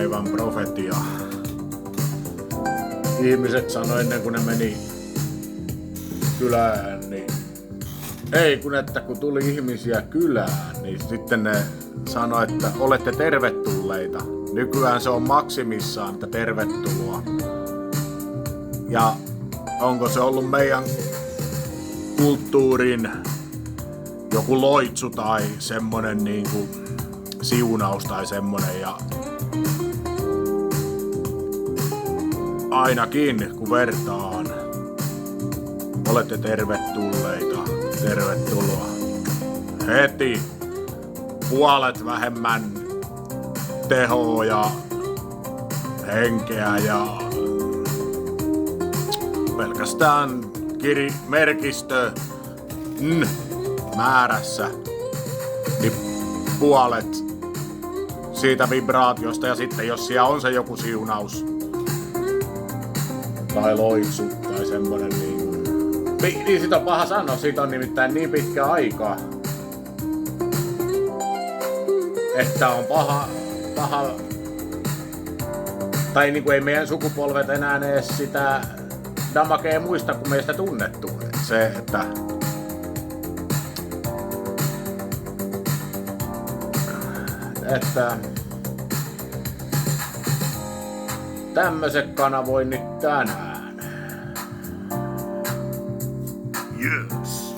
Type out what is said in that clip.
päivän profetia. Ihmiset sanoi ennen kuin ne meni kylään, niin kun tuli ihmisiä kylään, niin sitten ne sanoi, että olette tervetulleita. Nykyään se on maksimissaan, että tervetuloa. Ja onko se ollut meidän kulttuurin joku loitsu tai semmonen niinku siunaus tai semmonen, ja ainakin kun vertaan, olette tervetulleita, tervetuloa. Heti puolet vähemmän tehoa ja henkeä ja pelkästään merkistö määrässä, niin puolet siitä vibraatiosta, ja sitten jos siellä on se joku siunaus tai loitsu tai semmonen, niin sitä on paha sanoa, siitä on nimittäin niin pitkä aika, että on paha tai niinku ei meidän sukupolvet enää edes sitä damakea muista, kun meistä tunnettu. Se, että tämmöset kanavoinnit tänään. Yes.